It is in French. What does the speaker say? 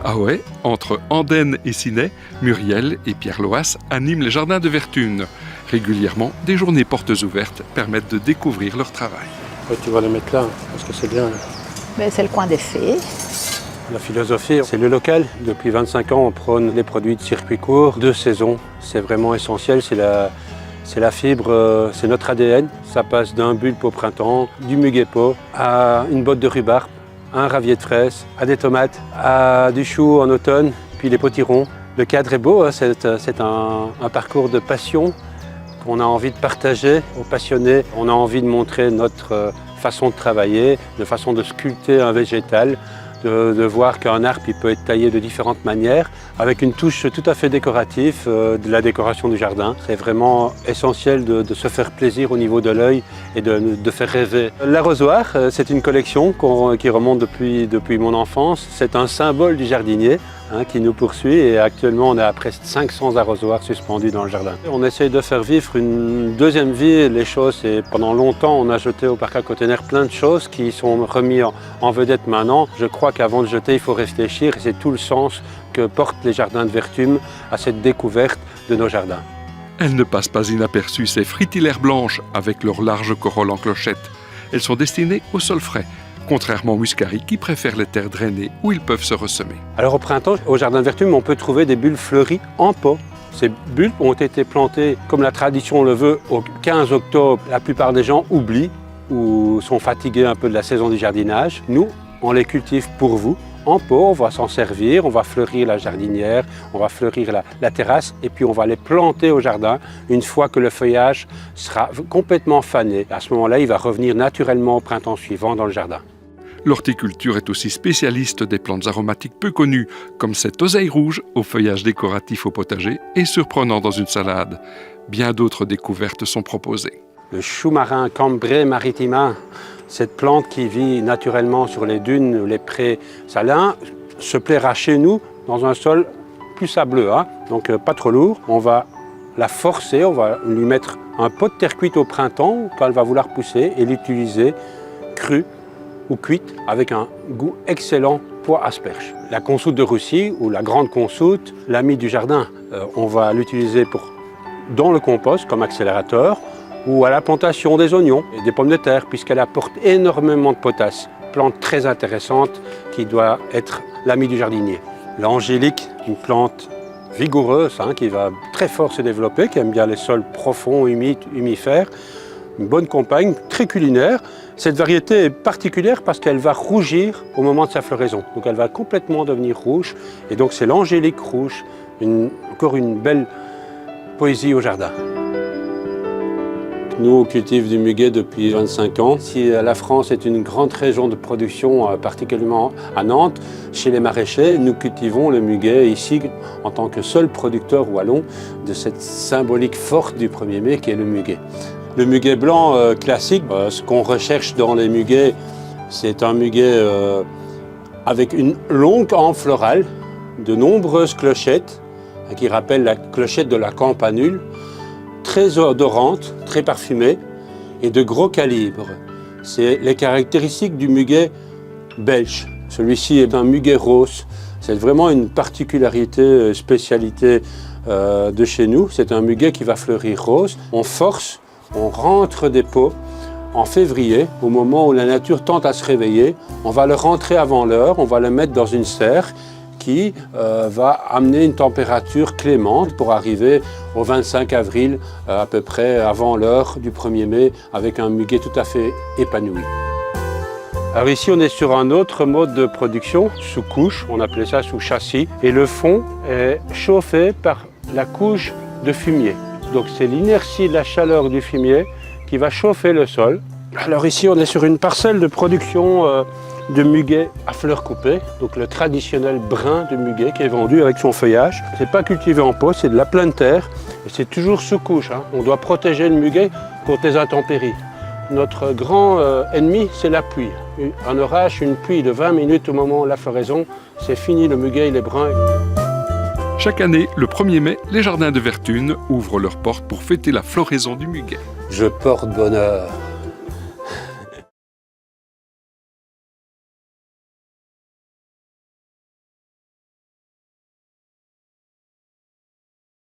Ah ouais, entre Andenne et Ciney, Muriel et Pierre Loas animent les jardins de Vertune. Régulièrement, des journées portes ouvertes permettent de découvrir leur travail. Ouais, tu vas les mettre là, parce que c'est bien. Ben, c'est le coin des fées. La philosophie, c'est le local. Depuis 25 ans, on prône les produits de circuit court, de saison. C'est vraiment essentiel, c'est la fibre, c'est notre ADN. Ça passe d'un bulbe au printemps, du muguet pot, à une botte de rhubarbe, à un ravier de fraises, à des tomates, à du chou en automne, puis les potirons. Le cadre est beau, hein, c'est un parcours de passion qu'on a envie de partager aux passionnés. On a envie de montrer notre façon de travailler, de façon de sculpter un végétal, de voir qu'un arbre il peut être taillé de différentes manières, avec une touche tout à fait décorative de la décoration du jardin. C'est vraiment essentiel de se faire plaisir au niveau de l'œil et de faire rêver. L'arrosoir, c'est une collection qui remonte depuis mon enfance. C'est un symbole du jardinier qui nous poursuit et actuellement on a presque 500 arrosoirs suspendus dans le jardin. On essaye de faire vivre une deuxième vie les choses et pendant longtemps on a jeté au parc à Cottener plein de choses qui sont remis en vedette maintenant. Je crois qu'avant de jeter il faut réfléchir et c'est tout le sens que portent les jardins de Vertune à cette découverte de nos jardins. Elles ne passent pas inaperçues, ces fritillaires blanches avec leur large corolle en clochette. Elles sont destinées au sol frais, contrairement aux muscaries qui préfèrent les terres drainées où ils peuvent se ressemer. Alors au printemps, au jardin de Vertune, on peut trouver des bulbes fleuries en pot. Ces bulbes ont été plantés, comme la tradition le veut, au 15 octobre. La plupart des gens oublient ou sont fatigués un peu de la saison du jardinage. Nous, on les cultive pour vous. En pot, on va s'en servir, on va fleurir la jardinière, on va fleurir la terrasse et puis on va les planter au jardin une fois que le feuillage sera complètement fané. À ce moment-là, il va revenir naturellement au printemps suivant dans le jardin. L'horticulture est aussi spécialiste des plantes aromatiques peu connues, comme cette oseille rouge au feuillage décoratif au potager et surprenant dans une salade. Bien d'autres découvertes sont proposées. Le chou marin Cambrai maritima, cette plante qui vit naturellement sur les dunes, les prés salins, se plaira chez nous dans un sol plus sableux, donc pas trop lourd. On va la forcer, on va lui mettre un pot de terre cuite au printemps quand elle va vouloir pousser et l'utiliser crue ou cuite avec un goût excellent pois asperge. La consoude de Roussy ou la grande consoude, l'ami du jardin, on va l'utiliser dans le compost comme accélérateur ou à la plantation des oignons et des pommes de terre puisqu'elle apporte énormément de potasse. Plante très intéressante qui doit être l'ami du jardinier. L'angélique, une plante vigoureuse qui va très fort se développer, qui aime bien les sols profonds, humides, humifères. Une bonne compagne, très culinaire. Cette variété est particulière parce qu'elle va rougir au moment de sa floraison. Donc elle va complètement devenir rouge. Et donc c'est l'angélique rouge, encore une belle poésie au jardin. Nous, on cultive du muguet depuis 25 ans. Si la France est une grande région de production, particulièrement à Nantes, chez les maraîchers, nous cultivons le muguet ici en tant que seul producteur wallon de cette symbolique forte du 1er mai qui est le muguet. Le muguet blanc classique, ce qu'on recherche dans les muguets, c'est un muguet avec une longue hampe florale, de nombreuses clochettes, qui rappellent la clochette de la campanule, très odorante, très parfumée et de gros calibre. C'est les caractéristiques du muguet belge. Celui-ci est un muguet rose. C'est vraiment une particularité, spécialité de chez nous. C'est un muguet qui va fleurir rose. On force, on rentre des pots en février, au moment où la nature tente à se réveiller. On va le rentrer avant l'heure, on va le mettre dans une serre qui va amener une température clémente pour arriver au 25 avril, à peu près avant l'heure du 1er mai, avec un muguet tout à fait épanoui. Alors ici, on est sur un autre mode de production, sous couche, on appelait ça sous châssis, et le fond est chauffé par la couche de fumier. Donc c'est l'inertie de la chaleur du fumier qui va chauffer le sol. Alors ici, on est sur une parcelle de production de muguet à fleurs coupées, donc le traditionnel brin de muguet qui est vendu avec son feuillage. C'est pas cultivé en pot, c'est de la pleine terre et c'est toujours sous couche. On doit protéger le muguet contre les intempéries. Notre grand ennemi, c'est la pluie. Un orage, une pluie de 20 minutes au moment de la floraison, c'est fini, le muguet il est brun. Chaque année, le 1er mai, les jardins de Vertune ouvrent leurs portes pour fêter la floraison du muguet. Je porte bonheur.